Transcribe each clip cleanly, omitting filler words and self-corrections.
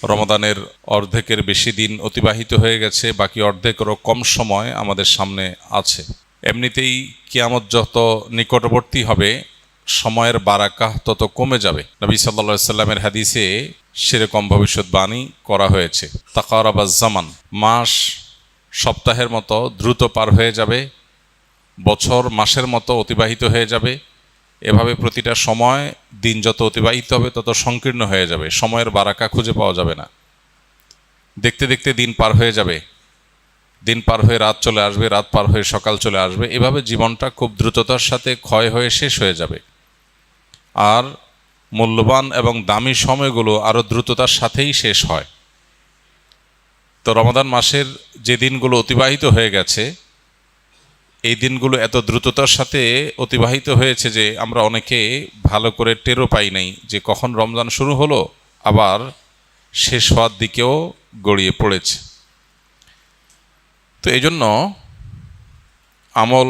রমাদানের অর্ধেকের বেশি দিন অতিবাহিত হয়ে গেছে, বাকি অর্ধেকেরও কম সময় আমাদের সামনে আছে। এমনিতেই কিয়ামত যত নিকটবর্তী হবে সময়ের বারাকাহ তত কমে যাবে। নবী সাল্লাল্লাহু সাল্লামের হাদিসে সেরকম ভবিষ্যৎবাণী করা হয়েছে। তাকারাবাজ জামান, মাস সপ্তাহের মতো দ্রুত পার হয়ে যাবে, বছর মাসের মতো অতিবাহিত হয়ে যাবে। এভাবে প্রতিটা সময় দিন যত অতিবাহিত হবে তত সংকীর্ণ হয়ে যাবে, সময়ের বারাকা খুঁজে পাওয়া যাবে না। দেখতে দেখতে দিন পার হয়ে যাবে, দিন পার হয়ে রাত চলে আসবে, রাত পার হয়ে সকাল চলে আসবে। এভাবে জীবনটা খুব দ্রুততার সাথে ক্ষয় হয়ে শেষ হয়ে যাবে। আর মূল্যবান এবং দামি সময়গুলো আরও দ্রুততার সাথেই শেষ হয়। তো রমাদান মাসের যে দিনগুলো অতিবাহিত হয়ে গেছে, এই দিনগুলো এত দ্রুততার সাথে অতিবাহিত হয়েছে যে আমরা অনেকে ভালো করে টেরও পাই নাই যে কখন রমজান শুরু হলো, আবার শেষ হওয়ার দিকেও গড়িয়ে পড়েছে। তো এই জন্য আমল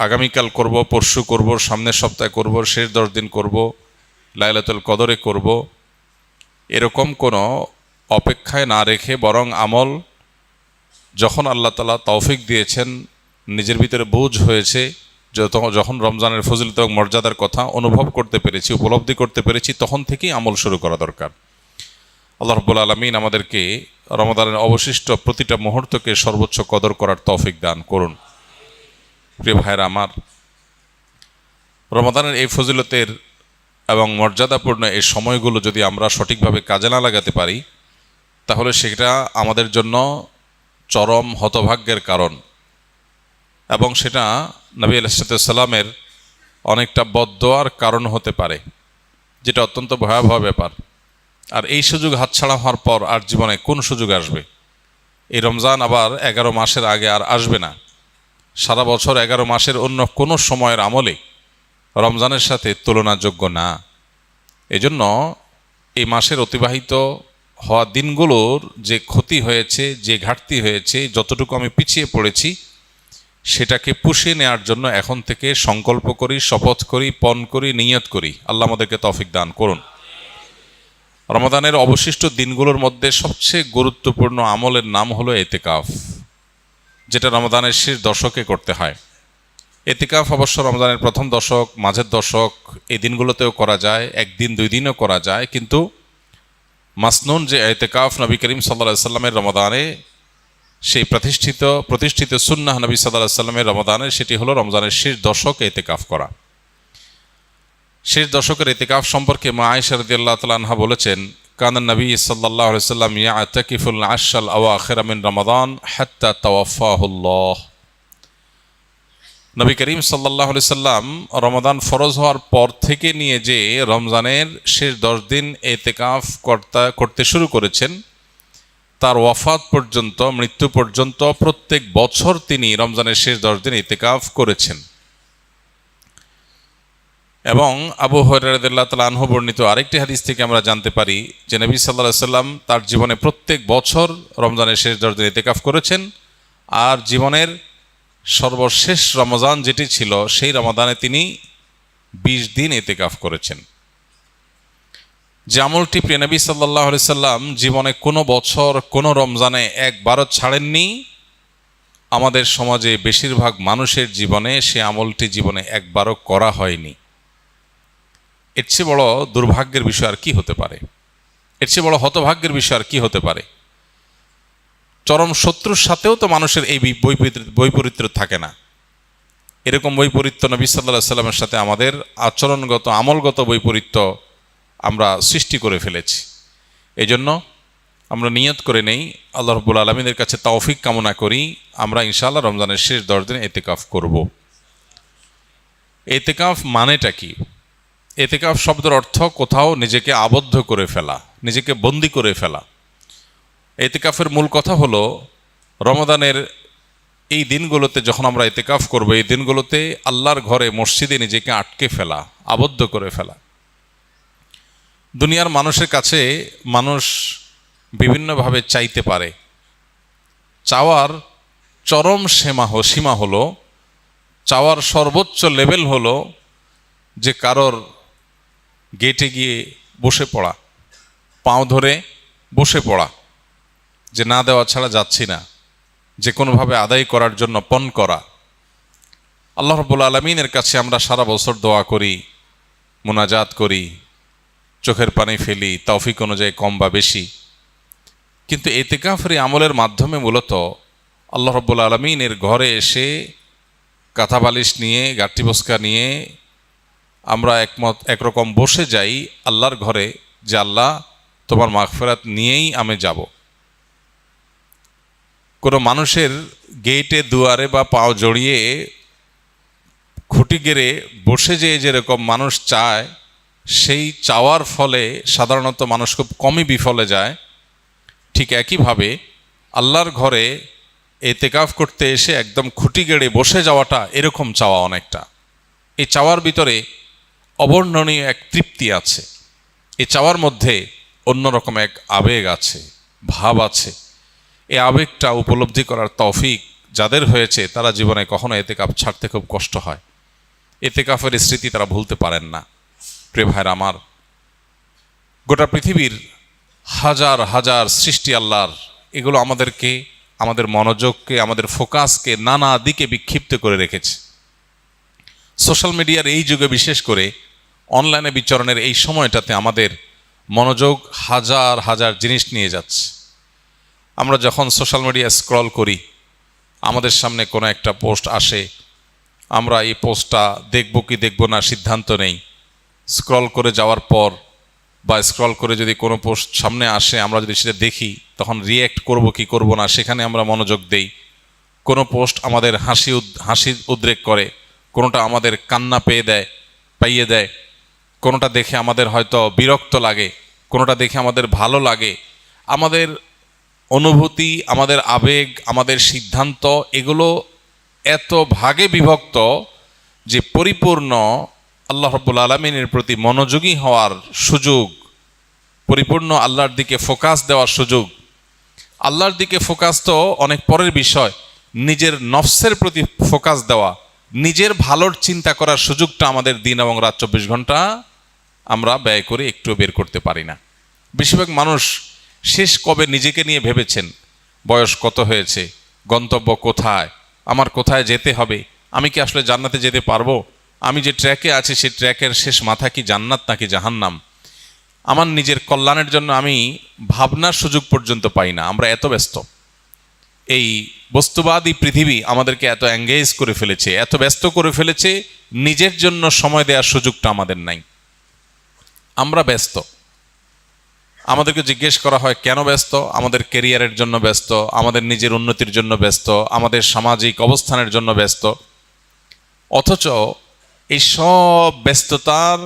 আগামীকাল করব, পরশু করব, সামনের সপ্তাহে করব, শেষ 10 দিন করব, লাইলাতুল কদরে করব, এরকম কোনো অপেক্ষায় না রেখে বরং আমল যখন আল্লাহ তাআলা তৌফিক দিয়েছেন, নিজের ভিতরে বুঝ হয়েছে, যখন রমজানের ফজিলত এবং মর্যাদার কথা অনুভব করতে পেরেছি, উপলব্ধি করতে পেরেছি, তখন থেকেই আমল শুরু করা দরকার। আল্লাহ রাব্বুল আলামিন আমাদেরকে রমাদানের অবশিষ্ট প্রতিটা মুহূর্তকে সর্বোচ্চ কদর করার তৌফিক দান করুন। প্রিয় ভাইরা আমার, রমাদানের এই ফজিলতের এবং মর্যাদাপূর্ণ এই সময়গুলো যদি আমরা সঠিকভাবে কাজে না লাগাতে পারি, তাহলে সেটা আমাদের জন্য চরম হতভাগ্যের কারণ, এবং সেটা নবী আলাইহিস সালামের অনেকটা বদদোয়ার কারণ হতে পারে, যেটা অত্যন্ত ভয়াবহ ব্যাপার। আর এই সুযোগ হাতছাড়া হওয়ার পর আর জীবনে কোন সুযোগ আসবে? এই রমজান আবার 11 মাসের আগে আর আসবে না। সারা বছর 11 মাসের অন্য কোনো সময়ের আমলে রমজানের সাথে তুলনাযোগ্য না। এজন্য এই মাসের অতিবাহিত হওয়া দিনগুলোর যে ক্ষতি হয়েছে, যে ঘাটতি হয়েছে, যতটুকু আমি পিছিয়ে পড়েছি, সেটাকে পুষিয়ে নেওয়ার জন্য এখন থেকে সংকল্প করি, শপথ করি, পণ করি, নিয়ত করি। আল্লাহ আমাদেরকে তৌফিক দান করুন। রমাদানের অবশিষ্ট দিনগুলোর মধ্যে সবচেয়ে গুরুত্বপূর্ণ আমলের নাম হলো এতেকাফ, যেটা রমাদানের শেষ দশকে করতে হয়। এতেকাফ অবশ্য রমজানের প্রথম দশক, মাঝের দশক, এই দিনগুলোতেও করা যায়, 1 দিন 2 দিনও করা যায়। কিন্তু মাসনুন যে এতেকাফ নবী করিম সাল্লাল্লাহু আলাইহি সাল্লামের রমাদানে, সেই প্রতিষ্ঠিত সুন্নাহ নবী সাল্লাল্লাহু আলাইহি সাল্লামের রমাদানে, সেটি হলো রমজানের শেষ দশকে এতেকাফ করা। শেষ দশকের এতেকাফ সম্পর্কে মা আয়েশা রাদিয়াল্লাহু তাআলা আনহা বলেছেন, কানা নবী সাল্লাল্লাহু আলাইহি সাল্লাম ইয়াতাকিফুল আশরাল আওয়াখির মিন রমাদান হাত্তা তাওয়াফাহুল্লাহ। নবী করিম সাল্লাল্লাহু আলাইহি সাল্লাম রমাদান ফরজ হওয়ার পর থেকে নিয়ে যে রমজানের শেষ 10 দিন এতেকাফ করতে শুরু করেছেন, তার ওয়াফাত পর্যন্ত, মৃত্যু পর্যন্ত প্রত্যেক বছর তিনি রমজানের শেষ 10 দিন ইতিকাফ করেছেন। এবং আবু হুরায়রা রাদিয়াল্লাহু তাআলা আনহু বর্ণিত আরেকটি হাদিস থেকে আমরা জানতে পারি যে নবী সাল্লাল্লাহু আলাইহি সাল্লাম তার জীবনে প্রত্যেক বছর রমজানের শেষ 10 দিন ইতিকাফ করেছেন। আর জীবনের সর্বশেষ রমজান যেটি ছিল, সেই রমাদানে তিনি 20 দিন ইতিকাফ করেছেন। যে আমলটি প্রিয় নবী সাল্লাল্লাহু আলাইহি সাল্লাম জীবনে কোনো বছর, কোনো রমজানে একবারও ছাড়েননি, আমাদের সমাজে বেশিরভাগ মানুষের জীবনে সে আমলটি জীবনে একবারও করা হয়নি। এর চেয়ে বড় দুর্ভাগ্যের বিষয় আর কি হতে পারে? এর চেয়ে বড় হতভাগ্যের বিষয় আর কি হতে পারে? চরম শত্রুর সাথেও তো মানুষের এই বৈপরীত্য থাকে না। এরকম বৈপরীত্য নবী সাল্লাল্লাহু আলাইহি সাল্লামের সাথে আমাদের আচরণগত, আমলগত বৈপরীত্য আমরা সৃষ্টি করে ফেলেছি। এই জন্য আমরা নিয়ত করে নেই, আল্লাহ রাব্বুল আলামিনের কাছে তৌফিক কামনা করি, আমরা ইনশাআল্লাহ রমজানের শেষ 10 দিন ইতিকাফ করব। ইতিকাফ মানেটা কি? ইতিকাফ শব্দের অর্থ কোথাও নিজেকে আবদ্ধ করে ফেলা, নিজেকে বন্দী করে ফেলা। ইতিকাফের মূল কথা হলো রমাদানের এই দিনগুলোতে যখন আমরা ইতিকাফ করব, এই দিনগুলোতে আল্লাহর ঘরে, মসজিদে নিজেকে আটকে ফেলা, আবদ্ধ করে ফেলা। দুনিয়ার মানুষের কাছে মানুষ বিভিন্নভাবে চাইতে পারে। চাওয়ার চরম সীমা হলো, চাওয়ার সর্বোচ্চ লেভেল হলো যে কারোর গেটে গিয়ে বসে পড়া, পাও ধরে বসে পড়া, যে না দেওয়া ছাড়া যাচ্ছি না, যে কোনোভাবে আদায় করার জন্য পণ করা। আল্লাহ রাব্বুল আলামিনের কাছে আমরা সারা বছর দোয়া করি, মুনাজাত করি, চোখের পানি ফেলি তৌফিক অনুযায়ী কম বা বেশি, কিন্তু ইতিকাফের আমলের মাধ্যমে মূলত আল্লাহ রাব্বুল আলামিনের ঘরে এসে কাঁথা বালিশ নিয়ে গাট্টি বস্কা নিয়ে আমরা একরকম বসে যাই আল্লাহর ঘরে, যে আল্লাহ তোমার মাগফিরাত নিয়েই আমি যাব। কোনো মানুষের গেটে দুয়ারে বা পাও জড়িয়ে খুঁটি গেড়ে বসে যেরকম মানুষ চায়, সেই চাওয়ার ফলে সাধারণত মানুষ খুব কমই বিফলে যায়। ঠিক একইভাবে আল্লাহর ঘরে ইতিকাফ করতে এসে একদম খুঁটি গেড়ে বসে যাওয়াটা এরকম চাওয়া অনেকটা। এই চাওয়ার ভিতরে অবর্ণনীয় এক তৃপ্তি আছে, এই চাওয়ার মধ্যে অন্যরকম এক আবেগ আছে, ভাব আছে। এই আবেগটা উপলব্ধি করার তৌফিক যাদের হয়েছে তারা জীবনে কখনো ইতিকাফ ছাড়তে খুব কষ্ট হয়, ইতিকাফের স্মৃতি তারা ভুলতে পারেন না। প্রিয় ভাইরা আমার, গোটা পৃথিবীর হাজার হাজার সৃষ্টি আল্লাহর, এগুলো আমাদেরকে, আমাদের মনোযোগকে, আমাদের ফোকাসকে নানা দিকে বিক্ষিপ্ত করে রেখেছে। সোশ্যাল মিডিয়ার এই যুগে, বিশেষ করে অনলাইনে বিচরণের এই সময়টাতে আমাদের মনোযোগ হাজার হাজার জিনিস নিয়ে যাচ্ছে। আমরা যখন সোশ্যাল মিডিয়া স্ক্রল করি, আমাদের সামনে কোনো একটা পোস্ট আসে, আমরা এই পোস্টটা দেখব কি দেখব না সিদ্ধান্ত নেই। স্ক্রল করে যাওয়ার পর বা স্ক্রল করে যদি কোনো পোস্ট সামনে আসে, আমরা যদি সেটা দেখি, তখন রিয়্যাক্ট করব কি করব না সেখানে আমরা মনোযোগ দেই। কোনো পোস্ট আমাদের হাসি উদ্রেক করে, কোনোটা আমাদের কান্না পাইয়ে দেয়, কোনোটা দেখে আমাদের হয়তো বিরক্ত লাগে, কোনোটা দেখে আমাদের ভালো লাগে। আমাদের অনুভূতি, আমাদের আবেগ, আমাদের সিদ্ধান্ত, এগুলো এত ভাগে বিভক্ত যে পরিপূর্ণ আল্লাহ রাব্বুল আলামিনের প্রতি মনোযোগী হওয়ার সুযোগ, পরিপূর্ণ আল্লাহর দিকে ফোকাস দেওয়ার সুযোগ, আল্লাহর দিকে ফোকাস তো অনেক পরের বিষয়, নিজের নফসের প্রতি ফোকাস দেওয়া, নিজের ভালোর চিন্তা করার সুযোগটা আমাদের দিন এবং রাত 24 ঘন্টা আমরা ব্যয় করে একটু বের করতে পারি না। বেশিরভাগ মানুষ শেষ কবে নিজেকে নিয়ে ভেবেছেন? বয়স কত হয়েছে, গন্তব্য কোথায়, আমার কোথায় যেতে হবে, আমি কি আসলে জান্নাতে যেতে পারবো, আমি যে ট্র্যাকে আছি সেই ট্র্যাকের শেষ মাথা কি জান্নাত নাকি জাহান্নাম, আমার নিজের কল্যাণের জন্য আমি ভাবনার সুযোগ পর্যন্ত পাই না। আমরা এত ব্যস্ত, এই বস্তুবাদী পৃথিবী আমাদেরকে এত এঙ্গেজ করে ফেলেছে, এত ব্যস্ত করে ফেলেছে, নিজের জন্য সময় দেওয়ার সুযোগটা আমাদের নাই। আমরা ব্যস্ত, আমাদেরকে জিজ্ঞেস করা হয় কেন ব্যস্ত? আমাদের কেরিয়ারের জন্য ব্যস্ত, আমাদের নিজের উন্নতির জন্য ব্যস্ত, আমাদের সামাজিক অবস্থানের জন্য ব্যস্ত। অথচ এই সব ব্যস্ততার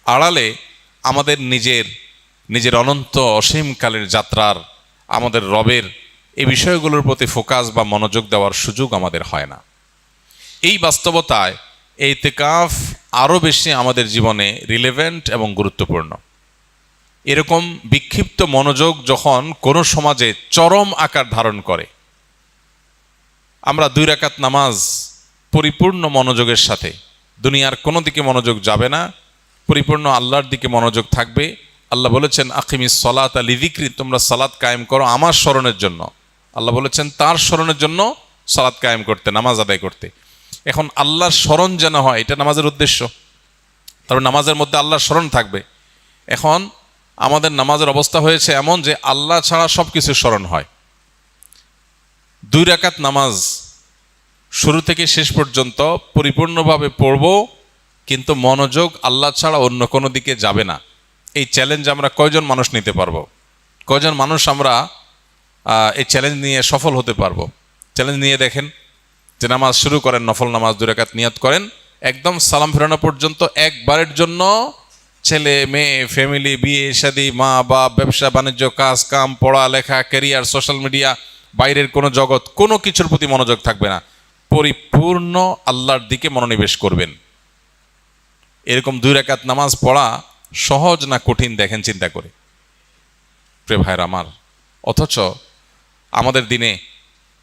আড়ালে আমাদের নিজের অনন্ত অসীমকালের যাত্রার, আমাদের রবের এই বিষয়গুলোর প্রতি ফোকাস বা মনোযোগ দেওয়ার সুযোগ আমাদের হয় না। এই বাস্তবতায় এই ইতিকাফ আরও বেশি আমাদের জীবনে রিলেভেন্ট এবং গুরুত্বপূর্ণ। এরকম বিক্ষিপ্ত মনোযোগ যখন কোনো সমাজে চরম আকার ধারণ করে, আমরা 2 রাকাত নামাজ পরিপূর্ণ মনোযোগের সাথে, দুনিয়ার কোনো দিকে মনোযোগ যাবে না, পরিপূর্ণ আল্লাহর দিকে মনোযোগ থাকবে। আল্লাহ বলেছেন আকিমিস সলাতা লিযিকরি, তোমরা সালাত কায়েম করো আমার স্মরণের জন্য। আল্লাহ বলেছেন তার স্মরণের জন্য সালাত কায়েম করতে, নামাজ আদায় করতে। এখন আল্লাহর স্মরণ যেন হয়, এটা নামাজের উদ্দেশ্য। তারপর নামাজের মধ্যে আল্লাহর স্মরণ থাকবে। এখন আমাদের নামাজের অবস্থা হয়েছে এমন যে আল্লাহ ছাড়া সব কিছু স্মরণ হয়। 2 রাকাত নামাজ শুরু থেকে শেষ পর্যন্ত পরিপূর্ণভাবে পড়ব, কিন্তু মনোযোগ আল্লাহ ছাড়া অন্য কোনো দিকে যাবে না। এই চ্যালেঞ্জ আমরা কয়জন মানুষ নিতে পারবো? কয়জন মানুষ আমরা এই চ্যালেঞ্জ নিয়ে সফল হতে পারবো? চ্যালেঞ্জ নিয়ে দেখেন, যে নামাজ শুরু করেন, নফল নামাজ 2 রাকাত নিয়ত করেন, একদম সালাম ফেরানো পর্যন্ত একবারের জন্য ছেলে মেয়ে, ফ্যামিলি, বিয়ে শাদী, মা বাপ, ব্যবসা বাণিজ্য, কাজ কাম, পড়ালেখা, ক্যারিয়ার, সোশ্যাল মিডিয়া, বাইরের কোনো জগৎ, কোনো কিছুর প্রতি মনোযোগ থাকবে না, পরিপূর্ণ আল্লাহর দিকে মনোনিবেশ করবেন। এরকম 2 রাকাত নামাজ পড়া সহজ না কঠিন দেখেন চিন্তা করে, প্রিয় ভাইরা আমার। অথচ আমাদের দিনে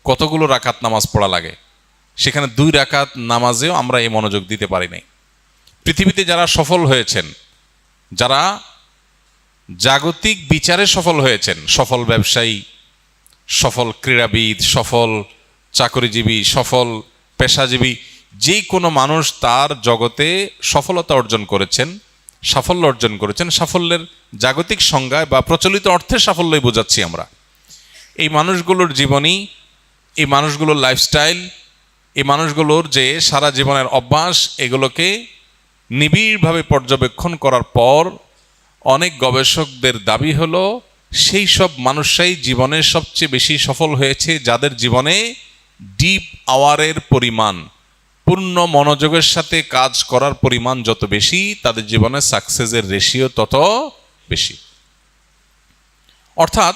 কতগুলো রাকাত নামাজ পড়া লাগে, সেখানে 2 রাকাত নামাজেও আমরা এই মনোযোগ দিতে পারি নাই। পৃথিবীতে যারা সফল হয়েছেন, যারা জাগতিক বিচারে সফল হয়েছেন, সফল ব্যবসায়ী, সফল ক্রীড়াবিদ, সফল চাকরিজীবী, সফল পেশাজীবী, যে কোনো মানুষ তার জগতে সফলতা অর্জন করেছেন, সাফল্য অর্জন করেছেন। সাফল্যের জাগতিক সংজ্ঞায় বা প্রচলিত অর্থে সাফল্যই বোঝাচ্ছি আমরা। এই মানুষগুলোর জীবনী, এই মানুষগুলোর লাইফস্টাইল, এই মানুষগুলোর যে সারা জীবনের অভ্যাস, এগুলোকে নিবিড়ভাবে পর্যবেক্ষণ করার পর অনেক গবেষকদের দাবি হলো সেই সব মানুষরাই জীবনে সবচেয়ে বেশি সফল হয়েছে যাদের জীবনে ডিপ আওয়ারের পরিমাণ, পূর্ণ মনোযোগের সাথে কাজ করার পরিমাণ যত বেশি, তাদের জীবনে সাকসেসের রেশিও তত বেশি। অর্থাৎ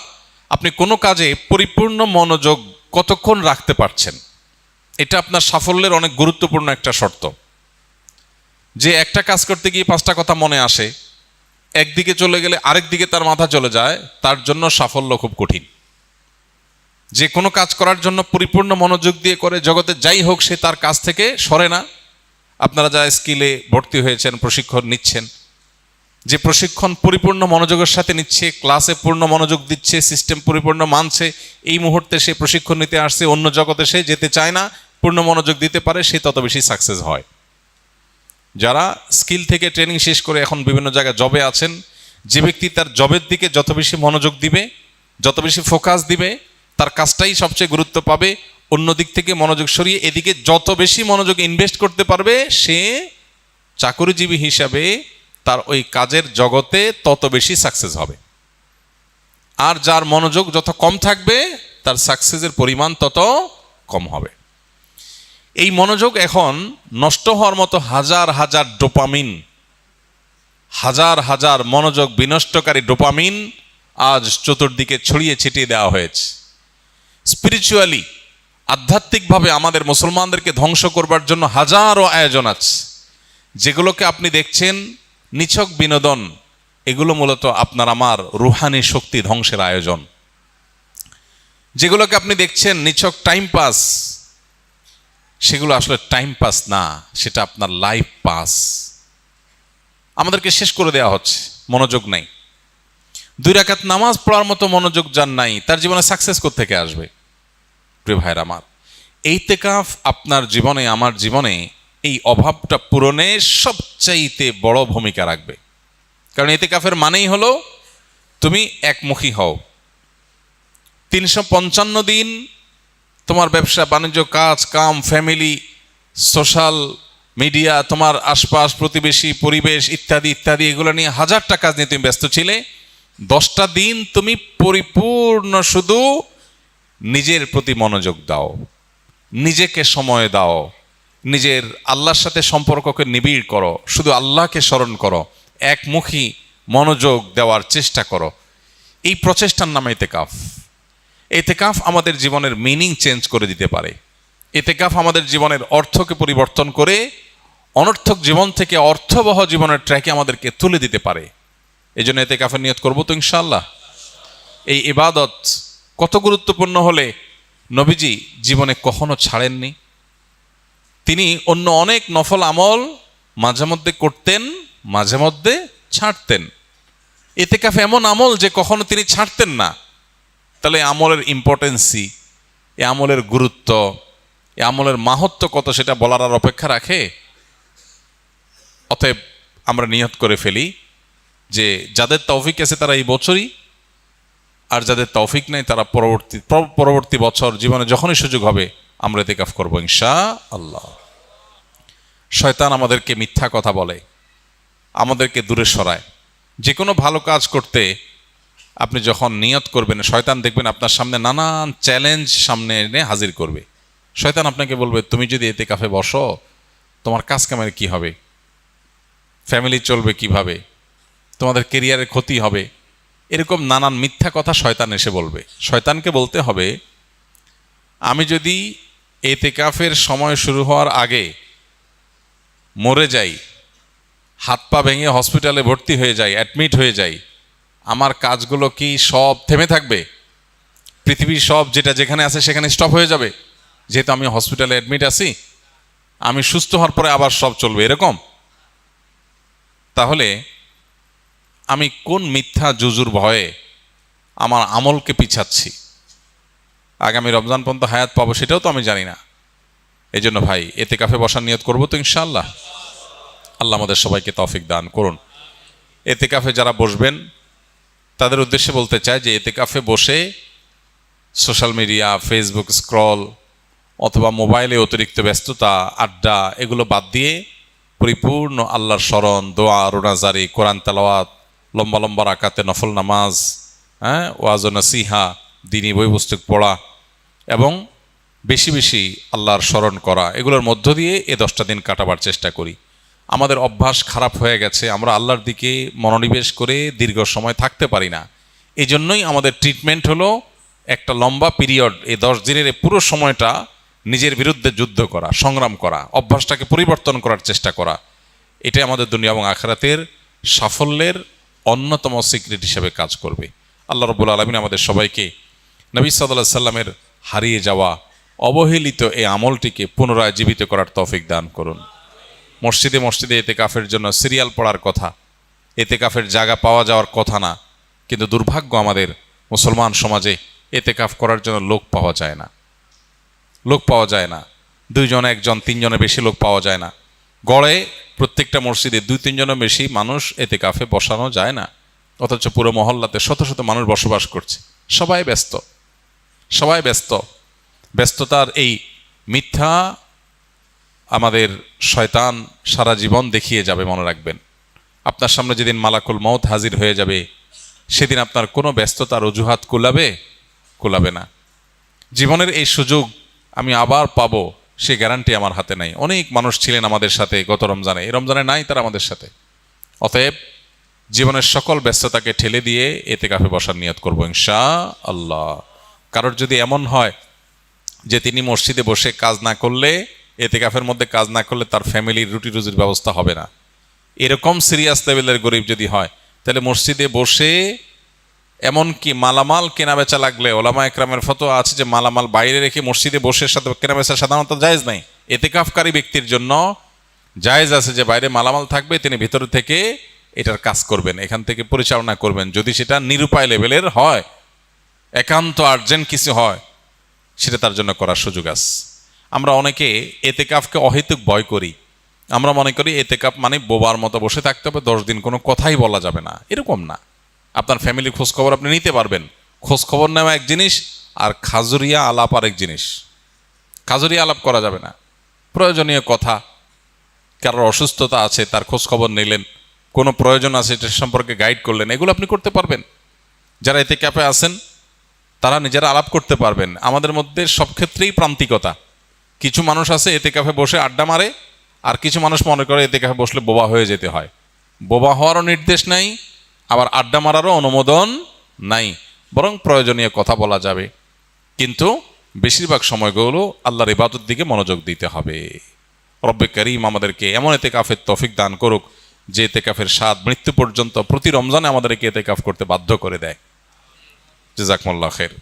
আপনি কোনো কাজে পরিপূর্ণ মনোযোগ কতক্ষণ রাখতে পারছেন, এটা আপনার সাফল্যের অনেক গুরুত্বপূর্ণ একটা শর্ত। যে একটা কাজ করতে গিয়ে 5টা কথা মনে আসে, একদিকে চলে গেলে আরেক দিকে তার মাথা চলে যায়, তার জন্য সাফল্য খুব কঠিন। যে কোনো কাজ করার জন্য পরিপূর্ণ মনোযোগ দিয়ে করে, জগতে যাই হোক সে তার কাজ থেকে সরে না। আপনারা যারা স্কিলে ভর্তি হয়েছেন, প্রশিক্ষণ নিচ্ছেন, যে প্রশিক্ষণ পরিপূর্ণ মনোযোগের সাথে নিচ্ছে, ক্লাসে পূর্ণ মনোযোগ দিচ্ছে, সিস্টেম পরিপূর্ণ মানছে, এই মুহূর্তে সে প্রশিক্ষণ নিতে আসছে, অন্য জগতে সে যেতে চায় না, পূর্ণ মনোযোগ দিতে পারে, সে তত বেশি সাকসেস হয়। যারা স্কিল থেকে ট্রেনিং শেষ করে এখন বিভিন্ন জায়গায় জবে আছেন, যে ব্যক্তি তার জবের দিকে যত বেশি মনোযোগ দিবে, যত বেশি ফোকাস দিবে, তার কাজটাই সবচেয়ে গুরুত্ব পাবে। অন্য দিক থেকে মনোযোগ সরিয়ে এদিকে যত বেশি মনোযোগ ইনভেস্ট করতে পারবে, সে চাকরিজীবী হিসাবে তার ওই কাজের জগতে তত বেশি সাকসেস হবে। আর যার মনোযোগ যত কম থাকবে, তার সাকসেসের পরিমাণ তত কম হবে। এই মনোযোগ এখন নষ্ট হওয়ার মতো হাজার হাজার ডোপামিন, হাজার হাজার মনোযোগ বিনষ্টকারী ডোপামিন আজ চতুর্দিকে ছড়িয়ে ছিটিয়ে দেওয়া হয়েছে। স্পিরিচুয়ালি, আধ্যাত্মিকভাবে আমাদের মুসলমানদেরকে ধ্বংস করবার জন্য হাজারো আয়োজন আছে। যেগুলোকে আপনি দেখছেন নিছক বিনোদন, এগুলো মূলত আপনার আমার রুহানি শক্তি ধ্বংসের আয়োজন। যেগুলোকে আপনি দেখছেন নিছক টাইম পাস, সেগুলো আসলে টাইম পাস না, সেটা আপনার লাইফ পাস। আমাদেরকে শেষ করে দেওয়া হচ্ছে, মনোযোগ নাই। 2 রাকাত নামাজ পড়ার মতো মনোযোগ যার নাই, তার জীবনে সাকসেস কোত্থেকে আসবে? প্রিয় ভাইরা আমার, ইতিকাফ আপনার জীবনে, আমার জীবনে এই অভাবটা পূরণে সবচাইতে বড় ভূমিকা রাখবে। কারণ ইতিকাফের মানেই হলো তুমি একমুখী হও। 355 দিন তোমার ব্যবসা বাণিজ্য, কাজ কাম, ফ্যামিলি, সোশ্যাল মিডিয়া, তোমার আশপাশ, প্রতিবেশী, পরিবেশ ইত্যাদি ইত্যাদি, এগুলো নিয়ে হাজারটা কাজ নিয়ে তুমি ব্যস্ত ছিলে। 10টা দিন তুমি পরিপূর্ণ শুধু নিজের প্রতি মনোযোগ দাও, নিজেকে সময় দাও, নিজের আল্লাহর সাথে সম্পর্ককে নিবিড় করো, শুধু আল্লাহকে স্মরণ করো, একমুখী মনোযোগ দেওয়ার চেষ্টা করো। এই প্রচেষ্টার নাম ইতিকাফ। ইতিকাফ আমাদের জীবনের মিনিং চেঞ্জ করে দিতে পারে। ইতিকাফ আমাদের জীবনের অর্থকে পরিবর্তন করে অনর্থক জীবন থেকে অর্থবহ জীবনের ট্র্যাকে আমাদেরকে তুলে দিতে পারে। এই জন্য ইতিকাফের নিয়ত করবো তো ইনশাআল্লাহ। এই ইবাদত কত গুরুত্বপূর্ণ হলে নবীজি জীবনে কখনো ছাড়েননি। তিনি অন্য অনেক নফল আমল মাঝে মধ্যে করতেন, মাঝে মধ্যে ছাড়তেন। ইতিকাফ এমন আমল যে কখনো তিনি ছাড়তেন না। তাহলে আমলের ইম্পর্টেন্সি, এ আমলের গুরুত্ব, এ আমলের মাহাত্ম্য কত, সেটা বলার আর অপেক্ষা রাখে? অতএব আমরা নিয়ত করে ফেলি যে যাদের তৌফিক আছে তারা এই বছরই, আর যাদের তৌফিক নেই তারা পরবর্তী বছর জীবনে যখনই সুযোগ হবে আমরা ইতিকাফ করবো ইনশাআল্লাহ। শয়তান আমাদেরকে মিথ্যা কথা বলে, আমাদেরকে দূরে সরায়। যে কোনো ভালো কাজ করতে আপনি যখন নিয়ত করবেন, শয়তান দেখবেন আপনার সামনে নানান চ্যালেঞ্জ সামনে এনে হাজির করবে। শয়তান আপনাকে বলবে, তুমি যদি ইতিকাফে বসো তোমার কাজ কামের কি হবে, ফ্যামিলি চলবে কিভাবে, তোমাদের কেরিয়ারের ক্ষতি হবে, এরকম নানান মিথ্যা কথা শয়তান এসে বলবে। শয়তানকে বলতে হবে, আমি যদি ইতিকাফের সময় শুরু হওয়ার আগে মরে যাই, হাত পা ভেঙে হসপিটালে ভর্তি হয়ে যাই, অ্যাডমিট হয়ে যাই, আমার কাজগুলো কি সব থেমে থাকবে? পৃথিবীর সব যেটা যেখানে আছে সেখানে স্টপ হয়ে যাবে? যেহেতু আমি হসপিটালে অ্যাডমিট আছি, আমি সুস্থ হওয়ার পরে আবার সব চলবে এরকম? তাহলে আমি কোন মিথ্যা জুজুর ভয়ে আমার আমলকে পিছাচ্ছি, আগামী রমজান পর্যন্ত হায়াত পাবো সেটাও তো আমি জানি না। এই জন্য ভাই এতেকাফে বসার নিয়ত করবো তো ইনশাআল্লাহ। আল্লাহ আমাদের সবাইকে তৌফিক দান করুন। এতেকাফে যারা বসবেন তাদের উদ্দেশ্যে বলতে চাই যে এতেকাফে বসে সোশ্যাল মিডিয়া, ফেসবুক স্ক্রল অথবা মোবাইলে অতিরিক্ত ব্যস্ততা, আড্ডা এগুলো বাদ দিয়ে পরিপূর্ণ আল্লাহর স্মরণ, দোয়া, রোনাজারি, কোরআন তেলাওয়াত, লম্বা লম্বা রাকাতে নফল নামাজ, ওয়াজ ও নসিহা, দ্বীনি বই পুস্তক পড়া এবং বেশি বেশি আল্লাহর স্মরণ করা, এগুলোর মধ্য দিয়ে এ 10টা দিন কাটাবার চেষ্টা করি। আমাদের অভ্যাস খারাপ হয়ে গেছে, আমরা আল্লাহর দিকে মনোনিবেশ করে দীর্ঘ সময় থাকতে পারি না। এই জন্যই আমাদের ট্রিটমেন্ট হলো একটা লম্বা পিরিয়ড, এই 10 দিনের পুরো সময়টা নিজের বিরুদ্ধে যুদ্ধ করা, সংগ্রাম করা, অভ্যাসটাকে পরিবর্তন করার চেষ্টা করা। এটাই আমাদের দুনিয়া এবং আখিরাতের সাফল্যের অন্যতম সিক্রেট হিসেবে কাজ করবে। আল্লাহ রাব্বুল আলামিন আমাদের সবাইকে নবী সাল্লাল্লাহু আলাইহি সাল্লামের হারিয়ে যাওয়া অবহেলিত এই আমলটিকে পুনরায় জীবিত করার তৌফিক দান করুন। মসজিদে মসজিদে এতেকাফের জন্য সিরিয়াল পড়ার কথা, এতেকাফের জায়গা পাওয়া যাওয়ার কথা না, কিন্তু দুর্ভাগ্য আমাদের মুসলমান সমাজে এতেকাফ করার জন্য লোক পাওয়া যায় না। লোক পাওয়া যায় না, 2 জন 1 জন 3 জনের বেশি লোক পাওয়া যায় না। গড়ে প্রত্যেকটা মসজিদে 2-3 জনের বেশি মানুষ এতেকাফে বসানো যায় না, অথচ পুরো মহল্লাতে শত শত মানুষ বসবাস করছে। সবাই ব্যস্ত, সবাই ব্যস্ত। ব্যস্ততার এই মিথ্যা আমাদের শয়তান সারা জীবন দেখিয়ে যাবে, মনে রাখবেন। আপনার সামনে যেদিন মালাকুল মউত হাজির হয়ে যাবে সেদিন আপনার কোনো ব্যস্ততার অজুহাত কুলাবে না। জীবনের এই সুযোগ আমি আবার পাবো সে গ্যারান্টি আমার হাতে নাই। অনেক মানুষ ছিলেন আমাদের সাথে গত রমজানে, এই রমজানে নাই তারা আমাদের সাথে। অতএব জীবনের সকল ব্যস্ততাকে ঠেলে দিয়ে এতেকাফে বসার নিয়ত করবো ইনশাআল্লাহ। কারোর যদি এমন হয় যে তিনি মসজিদে বসে কাজ না করলে, এতেকাফের মধ্যে কাজ না করলে তার ফ্যামিলির রুটি রুজির ব্যবস্থা হবে না, এরকম সিরিয়াস লেভেলের গরিব যদি হয়, তাহলে মসজিদে বসে এমনকি মালামাল কেনাবেচা লাগলে, ওলামা একরামের ফতোয়া আছে যে মালামাল বাইরে রেখে মসজিদে বসে সাথে কেনাবেচা সাধারণত জায়েজ নাই। এতেকাফকারী ব্যক্তির জন্য জায়েজ আছে যে বাইরে মালামাল থাকবে, তিনি ভিতর থেকে এটার কাজ করবেন, এখান থেকে পরিচালনা করবেন। যদি সেটা নিরুপায় লেভেলের হয়, একান্ত আর্জেন্ট কিছু হয়, সেটা তার জন্য করার সুযোগ আছে। আমরা অনেকে এতেকাফকে অহেতুক ভয় করি। আমরা মনে করি এতেকাফ মানে বোবার মতো বসে থাকতে হবে, 10 দিন কোনো কথাই বলা যাবে না। এরকম না। আপনার ফ্যামিলির খোঁজখবর আপনি নিতে পারবেন, খোঁজখবর নেওয়া এক জিনিস, আর খাজুরিয়া আলাপ আরেক জিনিস। খাজুরিয়া আলাপ করা যাবে না। প্রয়োজনীয় কথা, কারোর অসুস্থতা আছে তার খোঁজখবর নিলেন, কোনো প্রয়োজন আছে এটা সম্পর্কে গাইড করলেন, এগুলো আপনি করতে পারবেন। যারা এতেকাফে আছেন তারা নিজেরা আলাপ করতে পারবেন। আমাদের মধ্যে সব ক্ষেত্রেই প্রান্তিকতা। কিছু মানুষ আছে এতেকাফে বসে আড্ডা মারে, আর কিছু মানুষ মনে করে এতেকাফে বসলে বোবা হয়ে যেতে হয়। বোবা হওয়ারও নির্দেশ নাই, আবার আড্ডা মারারও অনুমোদন নাই, বরং প্রয়োজনীয় কথা বলা যাবে, কিন্তু বেশিরভাগ সময়গুলো আল্লাহর ইবাদত দিকে মনোযোগ দিতে হবে। রব্বে করিম আমাদেরকে এমন এতেকাফের তৌফিক দান করুক যে এতেকাফের স্বাদ মৃত্যু পর্যন্ত প্রতি রমজানে আমাদেরকে এতেকাফ করতে বাধ্য করে দেয়। জাযাকুমুল্লাহ খাইর।